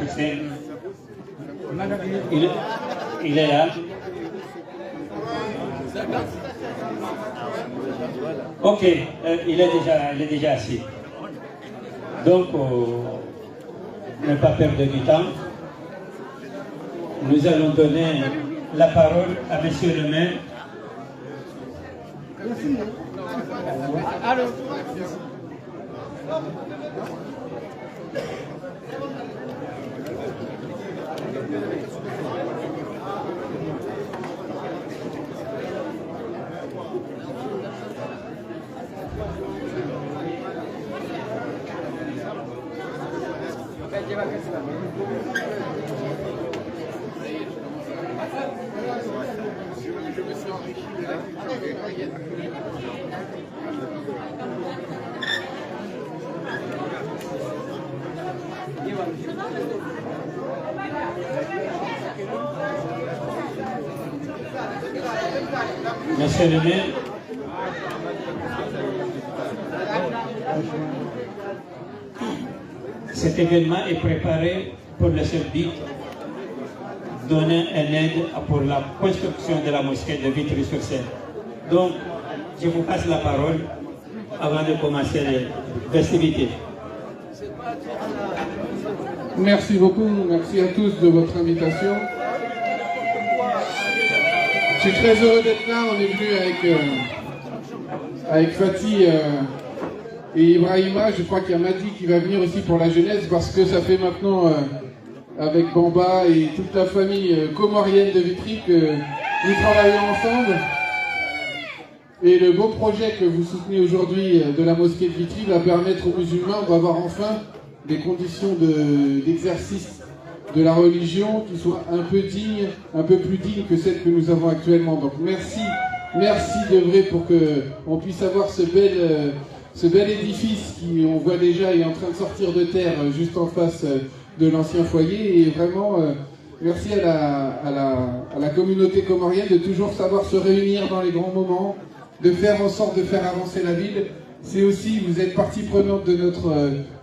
Hussein. Il est là. Ok, il est déjà assis. Donc, ne pas perdre du temps. Nous allons donner la parole à Monsieur le maire. Allô. Monsieur le maire, cet événement est préparé pour le seul but de donner une aide pour la construction de la mosquée de Vitry-sur-Seine. Donc, je vous passe la parole avant de commencer les festivités. Merci beaucoup, merci à tous de votre invitation. Je suis très heureux d'être là, on est venu avec Fatih et Ibrahima, je crois qu'il y a Madi qui va venir aussi pour la jeunesse parce que ça fait maintenant avec Bamba et toute la famille comorienne de Vitry que nous travaillons ensemble. Et le beau projet que vous soutenez aujourd'hui de la mosquée de Vitry va permettre aux musulmans d'avoir enfin des conditions d'exercice de la religion qui soient un peu dignes, un peu plus dignes que celles que nous avons actuellement. Donc merci de vrai pour qu'on puisse avoir ce bel édifice qui, on voit déjà, est en train de sortir de terre juste en face de l'ancien foyer. Et vraiment, merci à la communauté comorienne de toujours savoir se réunir dans les grands moments, de faire en sorte de faire avancer la ville. C'est aussi, vous êtes partie prenante de notre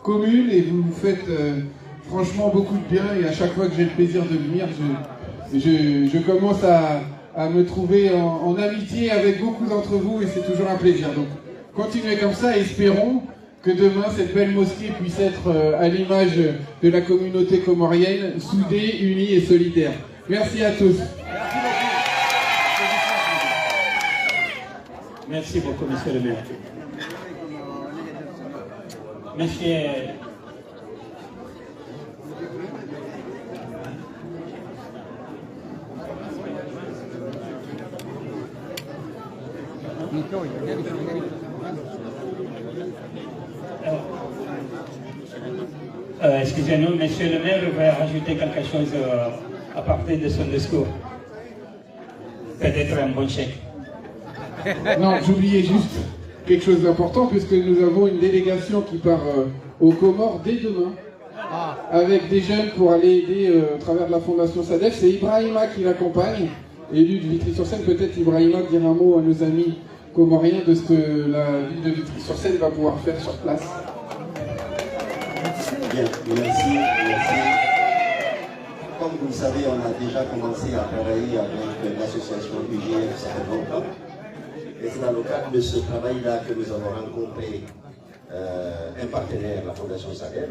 commune et vous faites franchement beaucoup de bien. Et à chaque fois que j'ai le plaisir de venir, je commence à me trouver en amitié avec beaucoup d'entre vous et c'est toujours un plaisir. Donc continuez comme ça et espérons que demain cette belle mosquée puisse être à l'image de la communauté comorienne, soudée, unie et solidaire. Merci à tous. Merci beaucoup, monsieur le maire. Monsieur... excusez-nous, monsieur le maire va rajouter quelque chose à partir de son discours. Peut-être un bon chèque. Non, j'oubliais juste quelque chose d'important puisque nous avons une délégation qui part aux Comores dès demain avec des jeunes pour aller aider au travers de la fondation SADEF. C'est Ibrahima qui l'accompagne, élu de Vitry-sur-Seine. Peut-être Ibrahima dire un mot à nos amis comoriens de ce que la ville de Vitry-sur-Seine va pouvoir faire sur place. Bien, merci. Comme vous le savez, on a déjà commencé à travailler avec l'association UGF, ça fait longtemps. Et c'est dans le cadre de ce travail-là que nous avons rencontré un partenaire, la Fondation SADEF,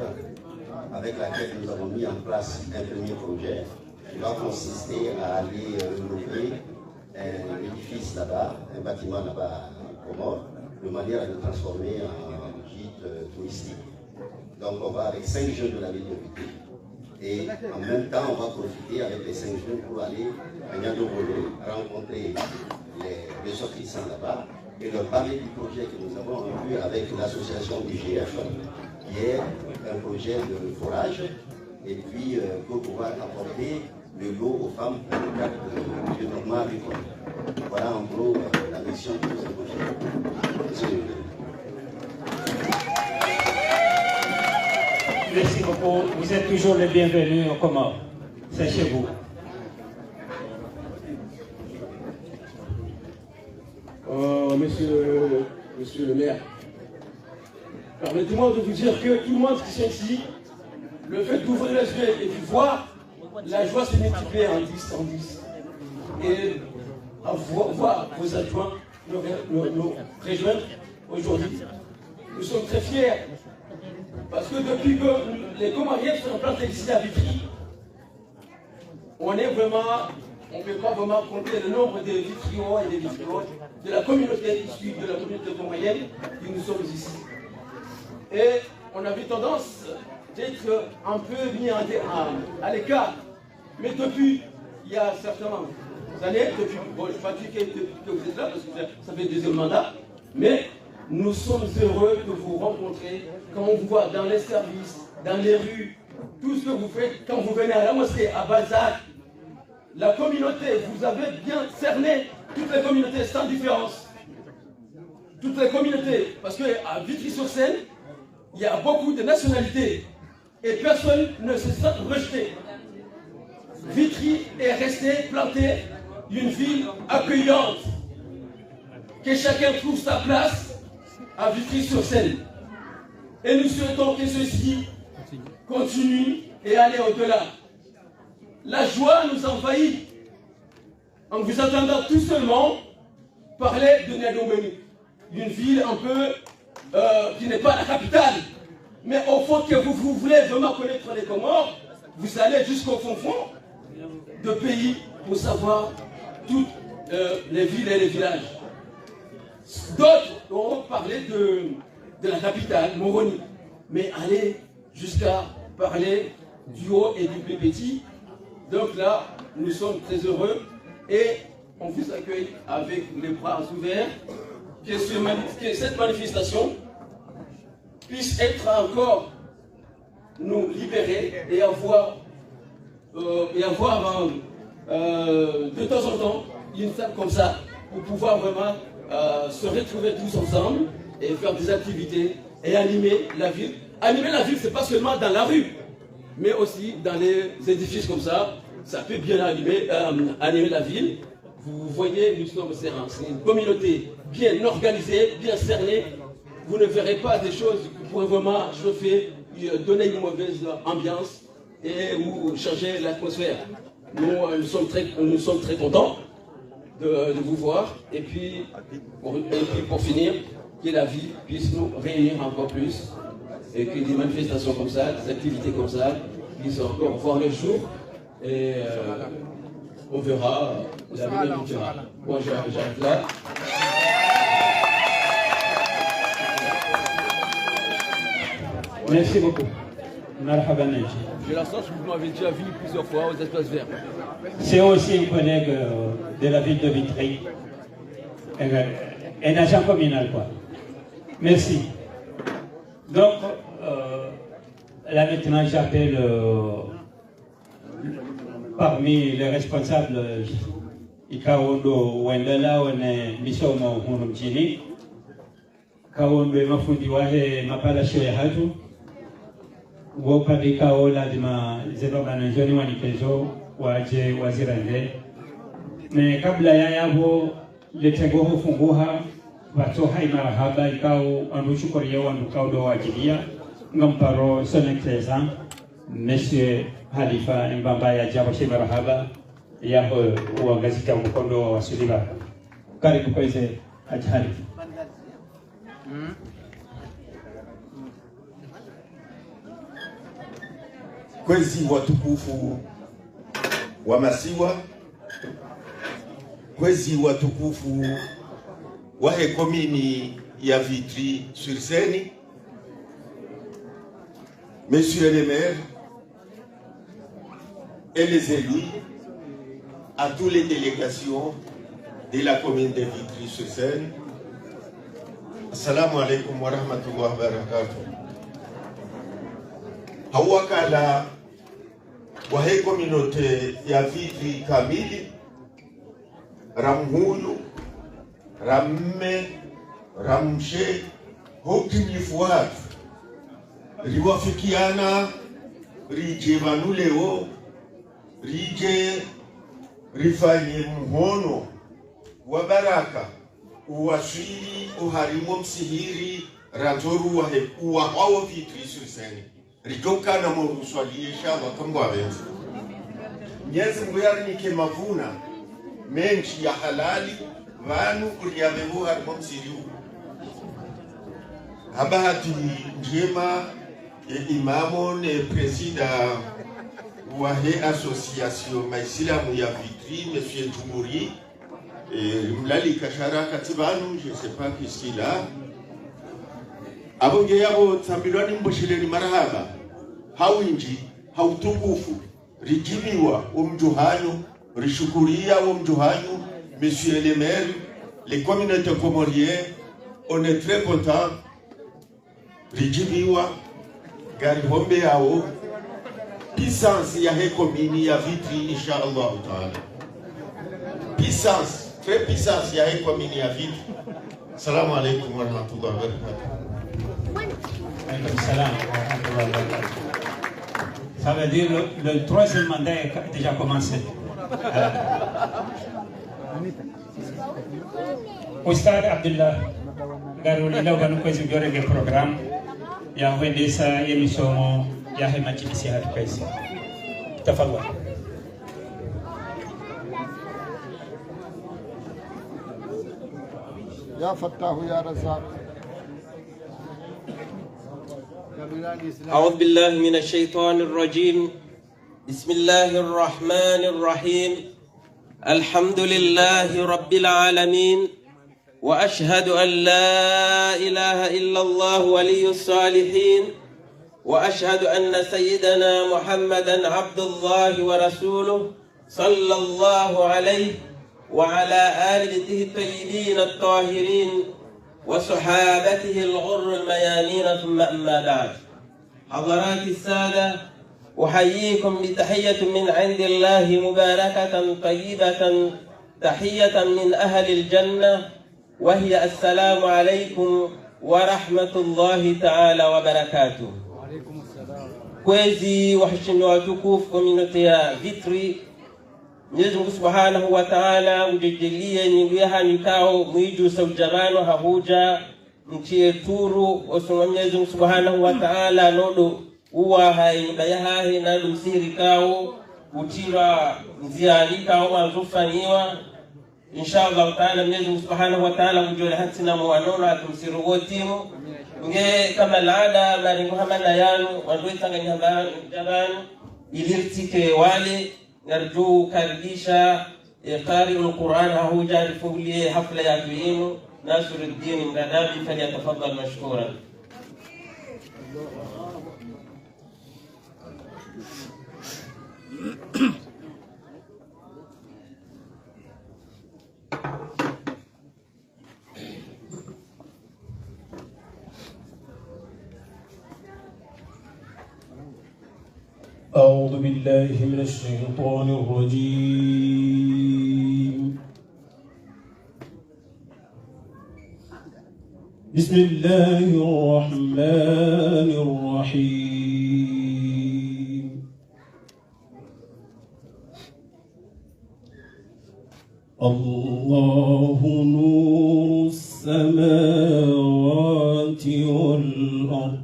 avec laquelle nous avons mis en place un premier projet qui va consister à aller renouveler un édifice là-bas, un bâtiment là-bas au Comores, de manière à le transformer en gîte touristique. Donc on va avec 5 jeunes de la ville de Vitry. Et en même temps, on va profiter avec les 5 jeunes pour aller à Niadobolo, rencontrer les sortissants là-bas et leur parler du projet que nous avons vu avec l'association IGF, qui est un projet de forage, et puis pour pouvoir apporter de l'eau aux femmes dans le cadre du développement agricole. Voilà en gros la mission de ce projet. Merci beaucoup. Vous êtes toujours les bienvenus aux Comores. C'est chez vous. Monsieur le maire, permettez-moi de vous dire que tout le monde qui sont ici le fait d'ouvrir les yeux et de voir, la joie se multiplie en 10, en 10. Et à voir vos adjoints nous rejoindre aujourd'hui. Nous sommes très fiers. Parce que depuis que les Comoriens sont en place ici à Vitry, on est vraiment, on ne peut pas vraiment compter le nombre de Vitriois et de Vitrioises de la communauté issue de la communauté comorienne qui nous sommes ici. Et on avait tendance d'être un peu mis à l'écart. Mais depuis, il y a certaines années, depuis, bon, je ne sais pas depuis que vous êtes là, parce que ça fait le deuxième mandat, mais nous sommes heureux de vous rencontrer quand on vous voit dans les services, dans les rues, tout ce que vous faites, quand vous venez à la mosquée, à Balzac. La communauté, vous avez bien cerné toutes les communautés sans différence. Toutes les communautés, parce qu'à Vitry-sur-Seine, il y a beaucoup de nationalités et personne ne se sent rejeté. Vitry est resté planté une ville accueillante, que chacun trouve sa place à Vitry-sur-Seine. Et nous souhaitons que ceci continue et aller au-delà. La joie nous envahit en vous attendant tout seulement parler de Ndomeni, d'une ville un peu qui n'est pas la capitale. Mais au fond, que vous voulez vraiment connaître les Comores, vous allez jusqu'au fond de pays pour savoir toutes les villes et les villages. D'autres ont parlé de la capitale, Moroni, mais allez jusqu'à parler du haut et du plus petit. Donc là, nous sommes très heureux et on vous accueille avec les bras ouverts, que cette manifestation puisse être encore nous libérer et avoir de temps en temps une salle comme ça pour pouvoir vraiment se retrouver tous ensemble et faire des activités et animer la ville. Animer la ville, c'est pas seulement dans la rue, mais aussi dans les édifices comme ça. Ça peut bien animer la ville. Vous voyez, nous sommes c'est une communauté bien organisée, bien cernée. Vous ne verrez pas des choses qui pourraient vraiment chauffer, donner une mauvaise ambiance et ou changer l'atmosphère. Nous sommes très contents de vous voir. Et puis, pour finir, que la vie puisse nous réunir encore plus et que des manifestations comme ça, des activités comme ça puissent encore voir le jour. Et on verra l'avenir nous dira. Moi j'arrête là. Merci beaucoup. J'ai la chance que vous m'avez déjà vu plusieurs fois aux espaces verts. C'est aussi un collègue de la ville de Vitry. Un agent communal, quoi. Merci. Donc, là maintenant, j'appelle parmi les responsables Ikaondo Wendela, on est Misomo Hunumchini, Kaondo Mafundi Wahe Mapala Shoyahatu, Wopadi Kaola Dima Zebabana Joni Wanikezo, Waje Wazirande. Mais kabla ya yabo letego hufunguha watoha imarahaba ikao andushukuriya wandukao do wajilia ngamparo sonexesa Monsieur Halifa Mbamba ya Jabo Shimarahaba ya uangazika mkondo wa wasuliba. Karibu kweze Hajali. Kwezi watukufu wa Masiwa, kwezi watukufu wa komini ya Vitry-sur-Seine, Messieurs les maires et les élus, à toutes les délégations de la commune de Vitry-sur-Seine. Assalamu alaikum wa rahmatullahi wa barakatuh. Hawakala wa communauté ya Vitry kamili, Ramhulu, Ramme, Ramshe, hokinifu watu riwafikiana rije vanuleo rije rifanye mhono wa baraka uwaswili uharimo msihiri rantoru wa hao Vitry-sur-Seine rijoka na moru swali inshallah kambwa benzi Mwenyezi Mungu yarnike mavuna menshi ya halali vanu kuliabehu harimo msiriu habahati njema imamo ne presida wa he association maislamu ya Vitry monsieur Tumuri mlali kashara katibanu je sais pas qu'est-ce qu'il a abonge yabo tambilwani mboshileni marhaba hawinji hautukufu rijibiwa umjuhanyu rishukuria umjuhanyu monsieur le maire les communautés comoriennes on est très content rijibiwa gari hombe yao puissance ya he komini ya Vitry inshallah taala puissance très puissance ya he komini ya Vitry. Assalamu alaikum wa rahmatullahi wa barakatuh. Alaykoum salam wa rahmatullahi wa barakatuh. Ça veut dire le troisième mandat est déjà commencé. Oustad Abdullah Garou leo banu kwa zibore ke program ya wendesa émission ya hemati isi hatu kaisi. Tafadhali. يا فتاح يا رزاق. أعوذ بالله من الشيطان الرجيم. بسم الله الرحمن الرحيم. الحمد لله رب العالمين وأشهد أن لا إله إلا الله ولي الصالحين وأشهد أن سيدنا محمدا عبد الله ورسوله صلى الله عليه وعلى آله الطيبين الطاهرين وصحابته الغر الميامين ثم أما بعد. حضرات السادة أحييكم بتحية من عند الله مباركة طيبة تحية من أهل الجنة وهي السلام عليكم ورحمة الله تعالى وبركاته. وعليكم السلام. كويزي وحشني وتكوف كوميونيتي يا Vitry. Mwenyezi Mungu Subhanahu wa Ta'ala ujijalie nyingiha nikao mwiju saujabano hahuja nchie turu osuma Mwenyezi Mungu Subhanahu wa Ta'ala nodo uwa haindayahahi nadu msiri kao utira nzialika uwa nzufaniwa inshallah ta'ala Mwenyezi Mungu Subhanahu wa Ta'ala mjole hatina muanona atumsiru wotimu nge kama laada maringu hamana yanu wanduitanga nyambanu jabanu ilirtike wale نرجو كرديشا قارئ القرآن هو جاري فولي حفلة يعطيين ناصر الدين مغنابي فليتفضل مشكورا. أعوذ بالله من الشيطان الرجيم. بسم الله الرحمن الرحيم. الله نور السماوات والأرض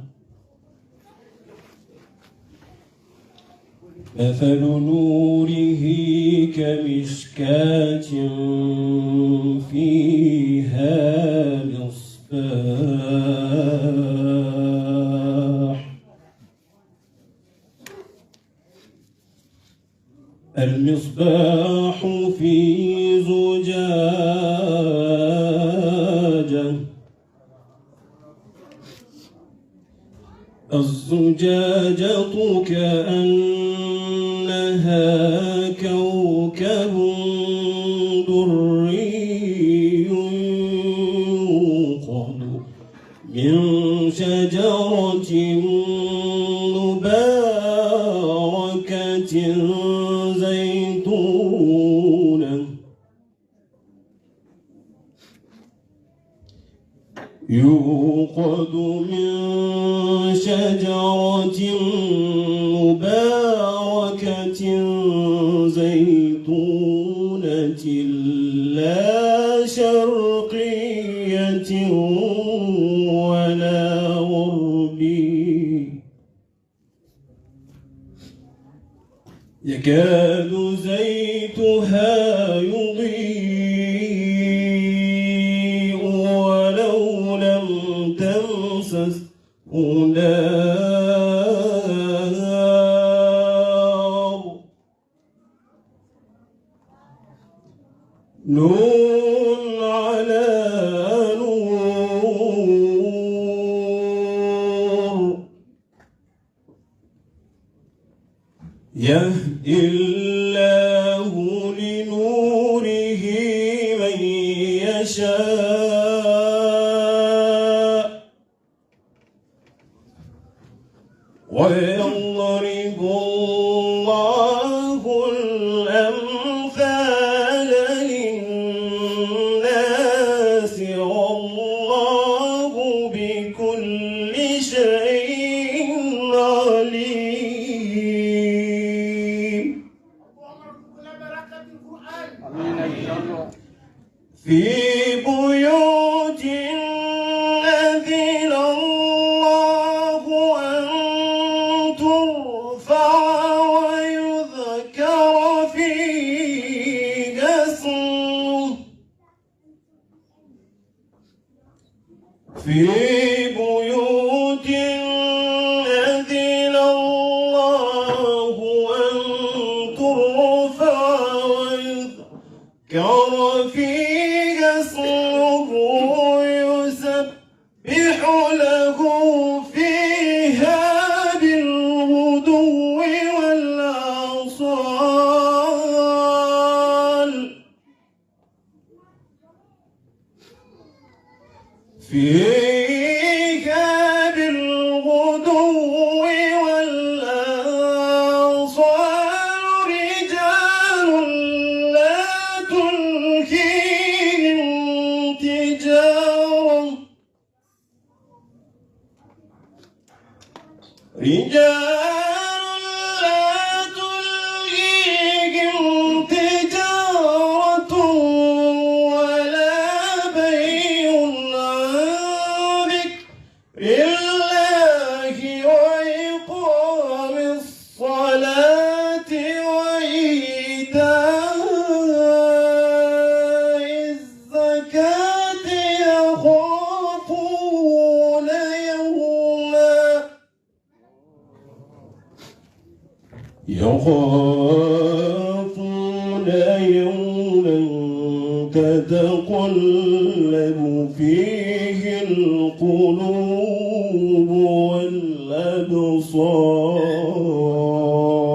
مثل نوره كمشكاة فيها مصباح المصباح في زجاجة الزجاجة كأنها كوكب دري يوقد من شجرة مباركة زيتونة يوقد من شجرة مباركة زيتونة لا شرقية ولا غربية يكاد زيتها يضيء ولو لم تمسسه نار نور على نور يهدي الله لنوره من يشاء ويضرب الله الأمثال للناس والله بكل شيء عليم. في بيوت أذن الله أن ترفع ويذكر فيها اسمه في بيوت أذن الله أن ترفع ويذكر فيها اسمه يسبح له فيها بالغدو والآصال فيها بالغدو والآصال رجال لا تلهيهم تجارة ولا بيع عن ذكر الله وإقام الصلاة وإيتاء الزكاة يخافون يوما تتقلب فيه القلوب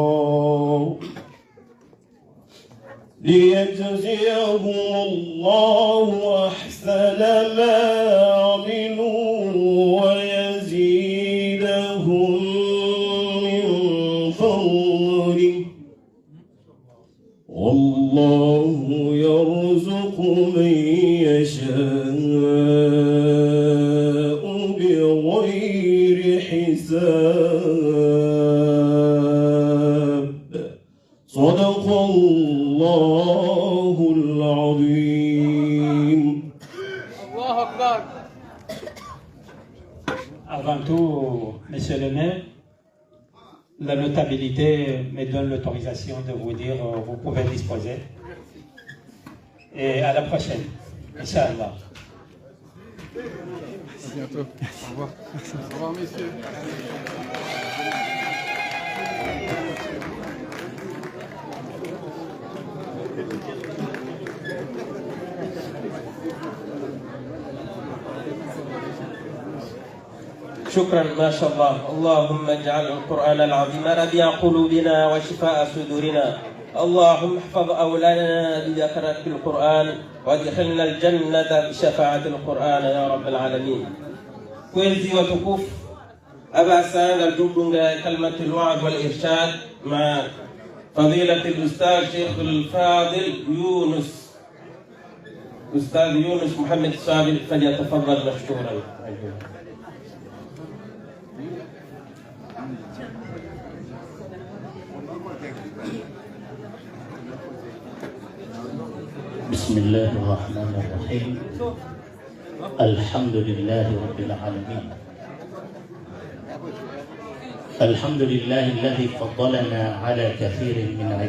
والأبصار ليجزيهم الله أحسن ما عملوا ويزيدهم من فضله والله يرزق من يشاء بغير حساب. صدق الله العظيم. الله أكبر. Avant tout, Monsieur le maire, la notabilité me donne l'autorisation de vous dire vous pouvez disposer. Et à la prochaine, Inch'Allah. À bientôt. Au revoir. Au revoir, messieurs. شكرا ما شاء الله. اللهم اجعل القرآن العظيم ربيع قلوبنا وشفاء صدورنا. اللهم احفظ أولادنا بذكرك القرآن وادخلنا الجنة بشفاعة القرآن يا رب العالمين. كويزي وتكوف أبا سان الجبن كلمة الوعد والإرشاد مع فضيلة الأستاذ شيخ الفاضل يونس أستاذ يونس محمد صابر فليتفضل مشكورا. بسم الله الرحمن الرحيم. الحمد لله رب العالمين الحمد لله الذي فضلنا على كثير من